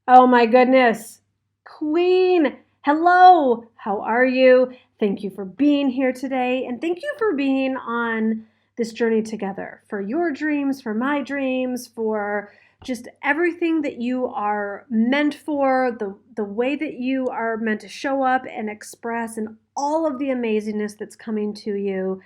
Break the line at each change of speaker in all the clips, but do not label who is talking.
Oh my goodness. Queen, hello. How are you? Thank you for being here today. And thank you for being on this journey together for your dreams, for my dreams, for just everything that you are meant for, the way that you are meant to show up and express, and all of the amazingness that's coming to you.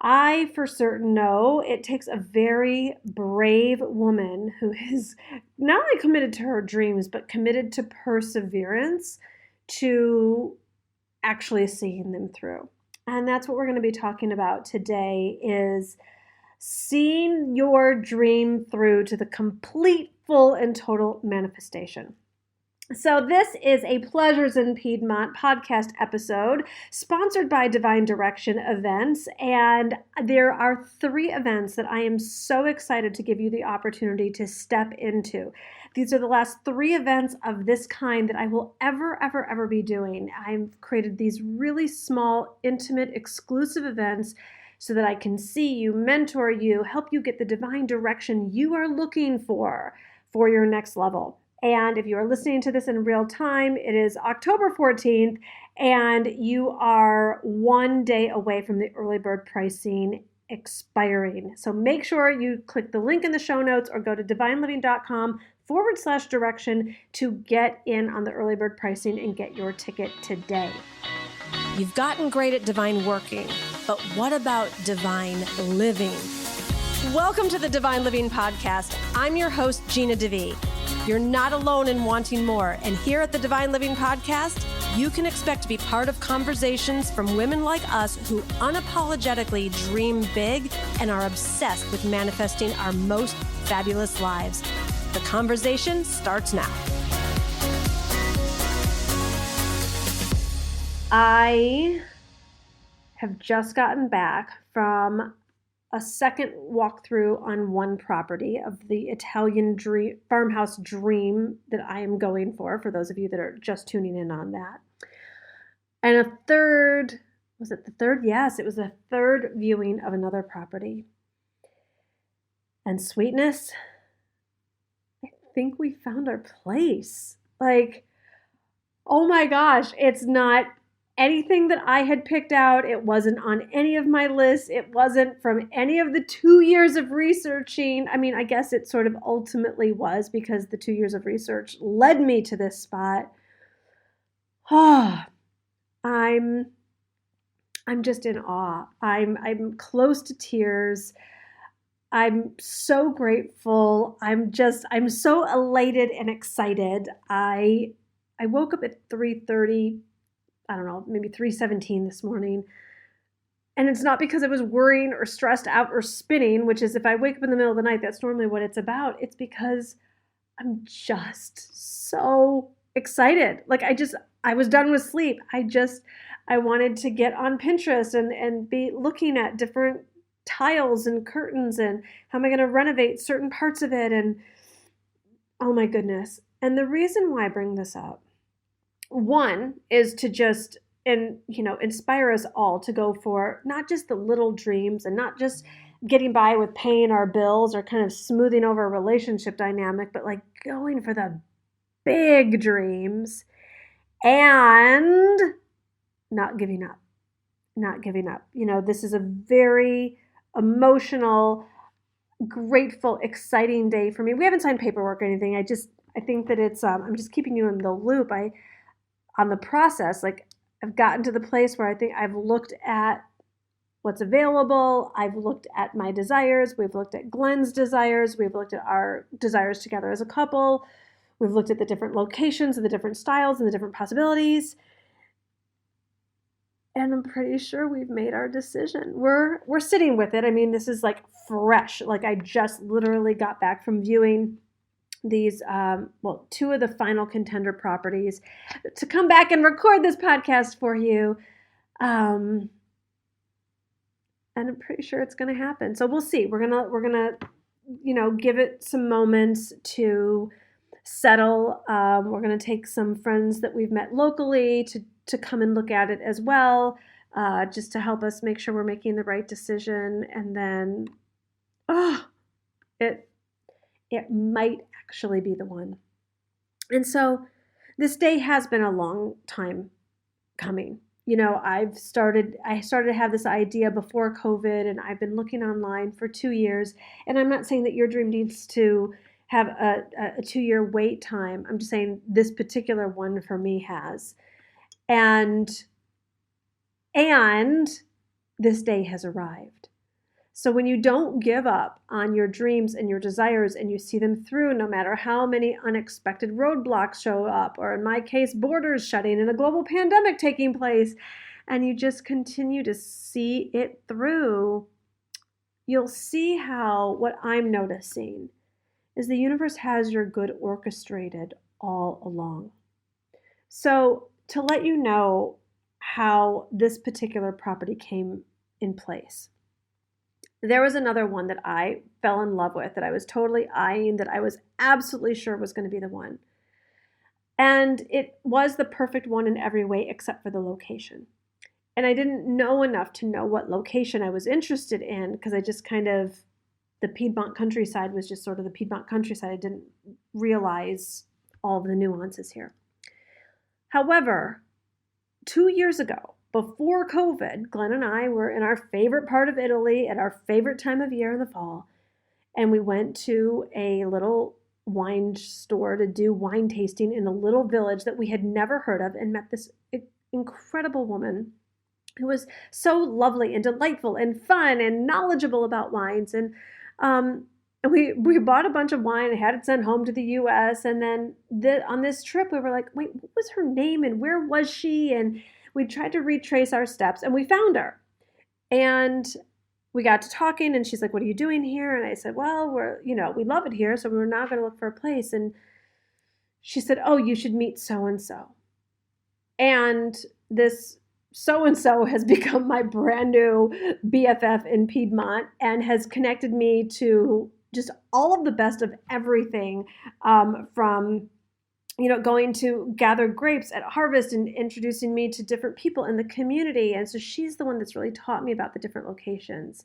I for certain know it takes a very brave woman who is not only committed to her dreams, but committed to perseverance to actually seeing them through. And that's what we're going to be talking about today is seeing your dream through to the complete, full, and total manifestation. So, this is a Pleasures in Piedmont podcast episode sponsored by Divine Direction Events. And there are 3 events that I am so excited to give you the opportunity to step into. These are the last 3 events of this kind that I will ever be doing. I've created these really small, intimate, exclusive events so that I can see you, mentor you, help you get the divine direction you are looking for your next level. And if you are listening to this in real time, it is October 14th, and you are 1 day away from the early bird pricing expiring. So make sure you click the link in the show notes or go to divineliving.com/direction to get in on the early bird pricing and get your ticket today.
You've gotten great at divine working, but what about divine living? Welcome to the Divine Living Podcast. I'm your host, Gina DeVee. You're not alone in wanting more. And here at the Divine Living Podcast, you can expect to be part of conversations from women like us who unapologetically dream big and are obsessed with manifesting our most fabulous lives. The conversation starts now.
I have just gotten back from a second walkthrough on one property of the Italian farmhouse dream that I am going for those of you that are just tuning in on that. And a third, was it the third? Yes, it was the third viewing of another property. And sweetness, I think we found our place. Like, oh my gosh, it's not anything that I had picked out. It wasn't on any of my lists. It wasn't from any of the 2 years of researching. I mean, I guess it sort of ultimately was because the 2 years of research led me to this spot. Oh, I'm just in awe. I'm close to tears. I'm so grateful. I'm so elated and excited. I woke up at 3:30. I don't know, maybe 3:17 this morning. And it's not because I was worrying or stressed out or spinning, which is if I wake up in the middle of the night, that's normally what it's about. It's because I'm just so excited. Like I was done with sleep. I wanted to get on Pinterest and be looking at different tiles and curtains and how am I going to renovate certain parts of it. And oh my goodness. And the reason why I bring this up, one is to just inspire us all to go for not just the little dreams and not just getting by with paying our bills or kind of smoothing over a relationship dynamic, but like going for the big dreams and not giving up. This is a very emotional, grateful, exciting day for me. We haven't signed paperwork or anything. I think that it's I'm just keeping you in the loop. On the process, like I've gotten to the place where I think I've looked at what's available. I've looked at my desires. We've looked at Glenn's desires. We've looked at our desires together as a couple. We've looked at the different locations and the different styles and the different possibilities. And I'm pretty sure we've made our decision. We're sitting with it. I mean, this is like fresh. Like I just literally got back from viewing these, 2 of the final contender properties to come back and record this podcast for you. And I'm pretty sure it's going to happen. So we'll see. We're going to, give it some moments to settle. We're going to take some friends that we've met locally to come and look at it as well, just to help us make sure we're making the right decision. And then, it might actually be the one. And so this day has been a long time coming. I started to have this idea before COVID, and I've been looking online for 2 years. And I'm not saying that your dream needs to have a 2-year wait time. I'm just saying this particular one for me has. And this day has arrived. So when you don't give up on your dreams and your desires and you see them through, no matter how many unexpected roadblocks show up, or in my case, borders shutting and a global pandemic taking place, and you just continue to see it through, you'll see how what I'm noticing is the universe has your good orchestrated all along. So to let you know how this particular property came in place, there was another one that I fell in love with, that I was totally eyeing, that I was absolutely sure was going to be the one. And it was the perfect one in every way except for the location. And I didn't know enough to know what location I was interested in, because I just the Piedmont countryside was just sort of the Piedmont countryside. I didn't realize all of the nuances here. However, 2 years ago, before COVID, Glenn and I were in our favorite part of Italy at our favorite time of year in the fall. And we went to a little wine store to do wine tasting in a little village that we had never heard of, and met this incredible woman who was so lovely and delightful and fun and knowledgeable about wines. And we bought a bunch of wine and had it sent home to the U.S. And then on this trip, we were like, wait, what was her name and where was she? And we tried to retrace our steps, and we found her. And we got to talking, and she's like, what are you doing here? And I said, well, we love it here, so we're not going to look for a place. And she said, oh, you should meet so-and-so. And this so-and-so has become my brand new BFF in Piedmont, and has connected me to just all of the best of everything, from going to gather grapes at harvest and introducing me to different people in the community. And so she's the one that's really taught me about the different locations.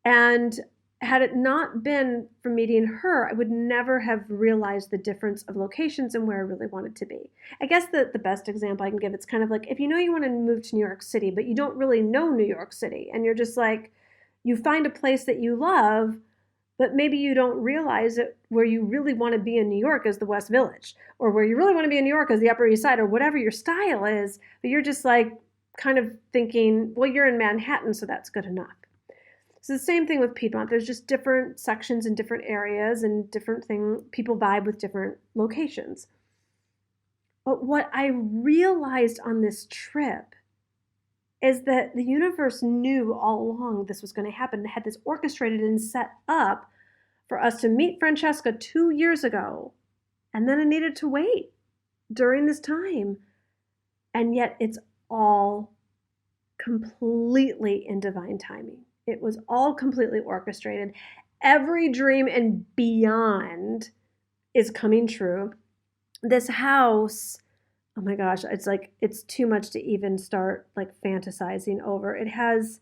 And had it not been for meeting her, I would never have realized the difference of locations and where I really wanted to be. I guess the best example I can give, it's kind of like if you want to move to New York City, but you don't really know New York City, and you're just like, you find a place that you love, but maybe you don't realize that where you really want to be in New York is the West Village, or where you really want to be in New York is the Upper East Side, or whatever your style is. But you're just like kind of thinking, well, you're in Manhattan, so that's good enough. So the same thing with Piedmont. There's just different sections in different areas, and different people vibe with different locations. But what I realized on this trip is that the universe knew all along this was going to happen, and had this orchestrated and set up for us to meet Francesca 2 years ago. And then I needed to wait during this time. And yet it's all completely in divine timing. It was all completely orchestrated. Every dream and beyond is coming true. This house, oh my gosh, it's too much to even start fantasizing over. It has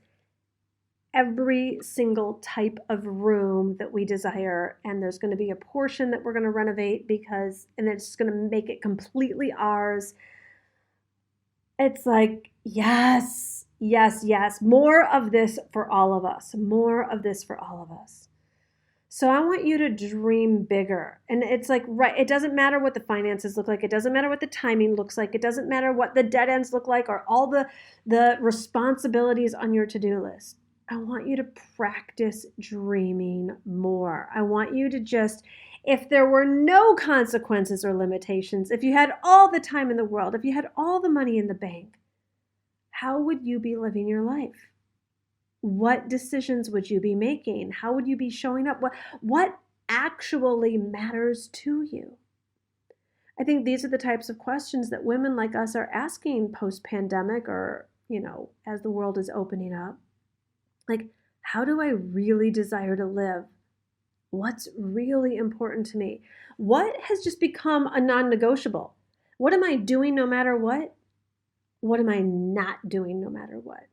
every single type of room that we desire, and there's going to be a portion that we're going to renovate and it's going to make it completely ours. It's like, yes, yes, yes, more of this for all of us, more of this for all of us. So I want you to dream bigger. And it's like, right, it doesn't matter what the finances look like. It doesn't matter what the timing looks like. It doesn't matter what the dead ends look like, or all the responsibilities on your to-do list. I want you to practice dreaming more. I want you to just, if there were no consequences or limitations, if you had all the time in the world, if you had all the money in the bank, how would you be living your life? What decisions would you be making? How would you be showing up? What actually matters to you? I think these are the types of questions that women like us are asking post-pandemic, or, as the world is opening up. Like, how do I really desire to live? What's really important to me? What has just become a non-negotiable? What am I doing no matter what? What am I not doing no matter what?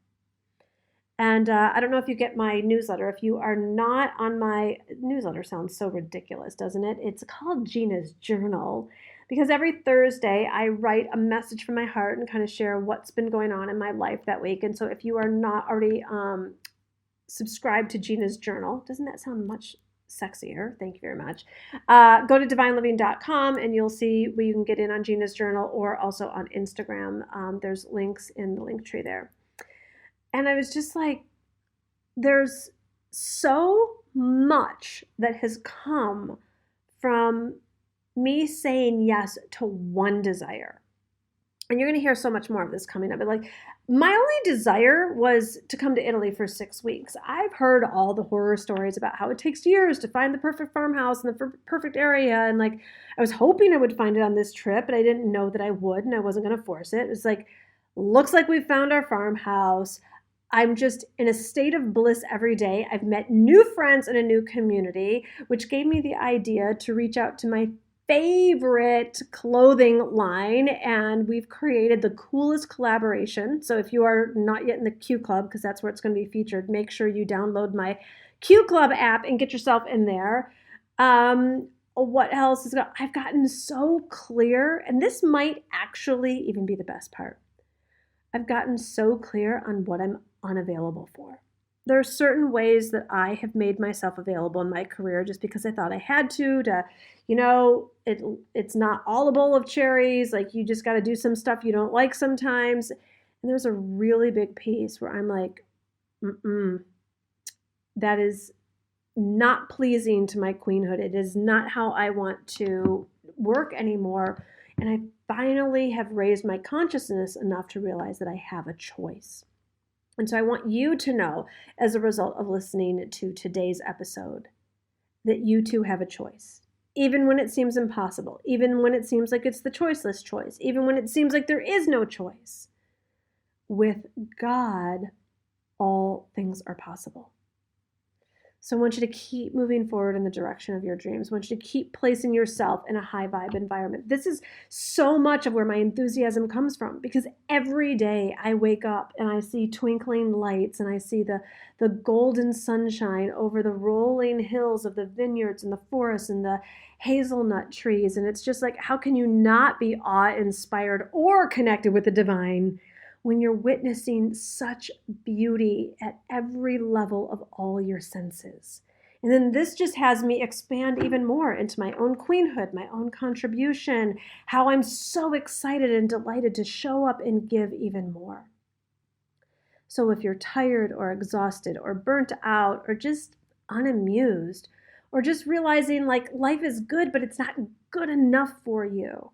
And I don't know if you get my newsletter. If you are not on my newsletter, sounds so ridiculous, doesn't it? It's called Gina's Journal. because every Thursday I write a message from my heart and kind of share what's been going on in my life that week. And so if you are not already subscribed to Gina's journal, doesn't that sound much sexier? Thank you very much. Go to divineliving.com and you'll see where you can get in on Gina's journal, or also on Instagram. There's links in the link tree there. And I was just like, there's so much that has come from me saying yes to one desire. And you're going to hear so much more of this coming up. But like, my only desire was to come to Italy for 6 weeks. I've heard all the horror stories about how it takes years to find the perfect farmhouse in the perfect area. And like, I was hoping I would find it on this trip, but I didn't know that I would, and I wasn't going to force it. It was like, looks like we found our farmhouse. I'm just in a state of bliss every day. I've met new friends in a new community, which gave me the idea to reach out to my favorite clothing line, and we've created the coolest collaboration. So if you are not yet in the Q Club, because that's where it's going to be featured, make sure you download my Q Club app and get yourself in there. What else is going? I've gotten so clear, and this might actually even be the best part. I've gotten so clear on what I'm unavailable for. There are certain ways that I have made myself available in my career just because I thought I had to, it's not all a bowl of cherries. Like, you just got to do some stuff you don't like sometimes. And there's a really big piece where I'm like, that is not pleasing to my queenhood. It is not how I want to work anymore. And I finally have raised my consciousness enough to realize that I have a choice. And so I want you to know, as a result of listening to today's episode, that you too have a choice. Even when it seems impossible, even when it seems like it's the choiceless choice, even when it seems like there is no choice. With God, all things are possible. So I want you to keep moving forward in the direction of your dreams. I want you to keep placing yourself in a high vibe environment. This is so much of where my enthusiasm comes from, because every day I wake up and I see twinkling lights and I see the golden sunshine over the rolling hills of the vineyards and the forests and the hazelnut trees. And it's just like, how can you not be awe-inspired or connected with the divine when you're witnessing such beauty at every level of all your senses? And then this just has me expand even more into my own queenhood, my own contribution, how I'm so excited and delighted to show up and give even more. So if you're tired or exhausted or burnt out or just unamused, or just realizing like life is good, but it's not good enough for you,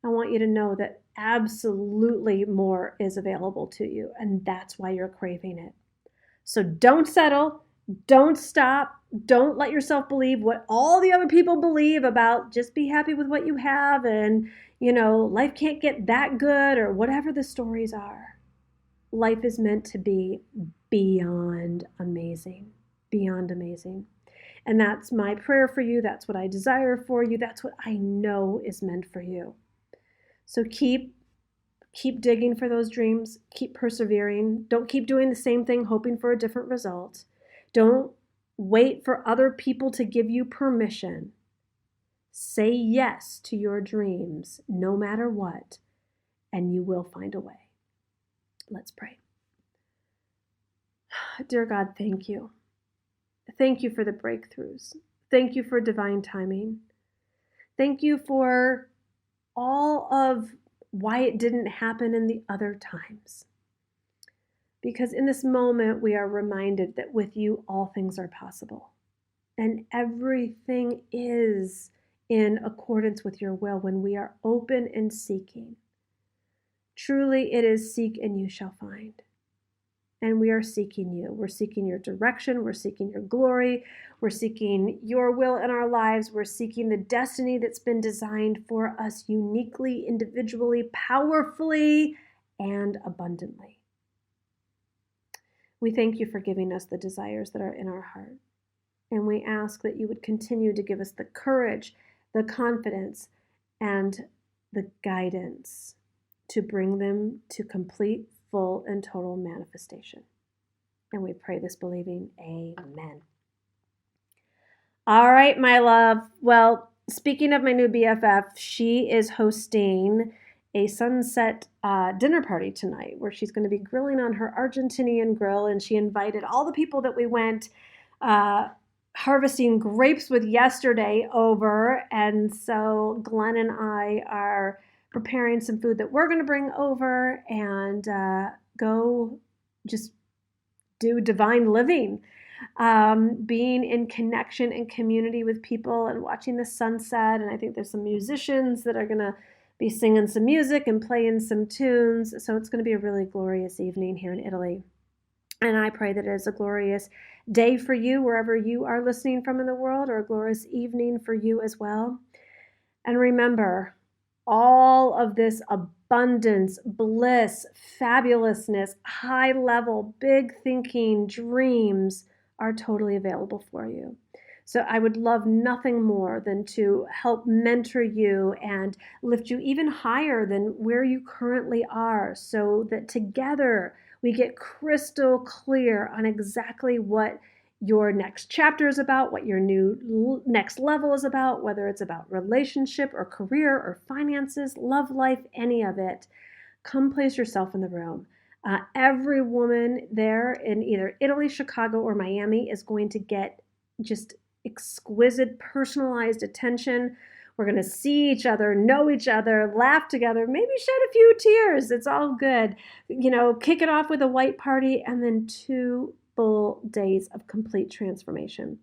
I want you to know that absolutely more is available to you, and that's why you're craving it. So don't settle, don't stop, don't let yourself believe what all the other people believe about just be happy with what you have and, life can't get that good, or whatever the stories are. Life is meant to be beyond amazing, beyond amazing. And that's my prayer for you. That's what I desire for you. That's what I know is meant for you. So keep digging for those dreams. Keep persevering. Don't keep doing the same thing, hoping for a different result. Don't wait for other people to give you permission. Say yes to your dreams, no matter what, and you will find a way. Let's pray. Dear God, thank you. Thank you for the breakthroughs. Thank you for divine timing. Thank you for all of why it didn't happen in the other times. Because in this moment, we are reminded that with you, all things are possible. And everything is in accordance with your will when we are open and seeking. Truly, it is seek and you shall find. And we are seeking you. We're seeking your direction. We're seeking your glory. We're seeking your will in our lives. We're seeking the destiny that's been designed for us uniquely, individually, powerfully, and abundantly. We thank you for giving us the desires that are in our heart. And we ask that you would continue to give us the courage, the confidence, and the guidance to bring them to complete, full, and total manifestation. And we pray this believing, amen. All right, my love. Well, speaking of my new BFF, she is hosting a sunset dinner party tonight where she's going to be grilling on her Argentinian grill, and she invited all the people that we went harvesting grapes with yesterday over. And so Glenn and I are preparing some food that we're going to bring over and go just do divine living. Being in connection and community with people and watching the sunset. And I think there's some musicians that are going to be singing some music and playing some tunes. So it's going to be a really glorious evening here in Italy. And I pray that it is a glorious day for you wherever you are listening from in the world, or a glorious evening for you as well. And remember, all of this abundance, bliss, fabulousness, high level, big thinking, dreams are totally available for you. So I would love nothing more than to help mentor you and lift you even higher than where you currently are, so that together we get crystal clear on exactly what your next chapter is about, what your new next level is about, whether it's about relationship or career or finances, love life, any of it. Come place yourself in the room. Every woman there in either Italy, Chicago, or Miami is going to get just exquisite, personalized attention. We're going to see each other, know each other, laugh together, maybe shed a few tears. It's all good. Kick it off with a white party, and then 2 full days of complete transformation.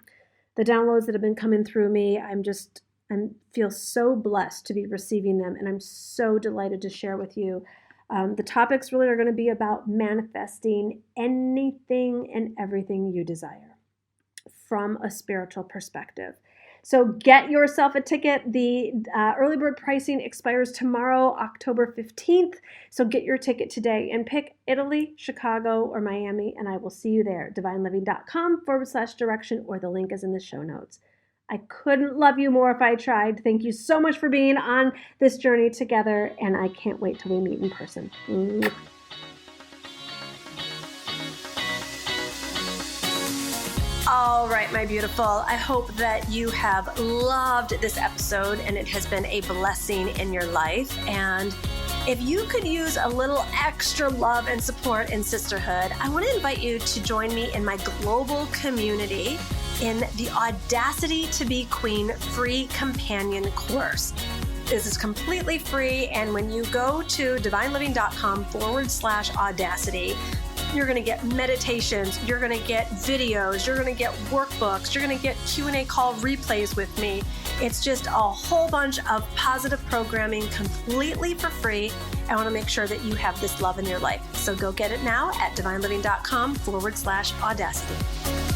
The downloads that have been coming through me, I feel so blessed to be receiving them, and I'm so delighted to share with you. The topics really are going to be about manifesting anything and everything you desire from a spiritual perspective. So get yourself a ticket. The early bird pricing expires tomorrow, October 15th. So get your ticket today and pick Italy, Chicago, or Miami, and I will see you there. divineliving.com/direction, or the link is in the show notes. I couldn't love you more if I tried. Thank you so much for being on this journey together, and I can't wait till we meet in person.
All right, my beautiful. I hope that you have loved this episode and it has been a blessing in your life. And if you could use a little extra love and support in sisterhood, I want to invite you to join me in my global community in the Audacity to Be Queen free companion course. This is completely free, and when you go to divineliving.com/audacity, you're going to get meditations, you're going to get videos, you're going to get workbooks, you're going to get Q&A call replays with me. It's just a whole bunch of positive programming completely for free. I want to make sure that you have this love in your life. So go get it now at divineliving.com/audacity.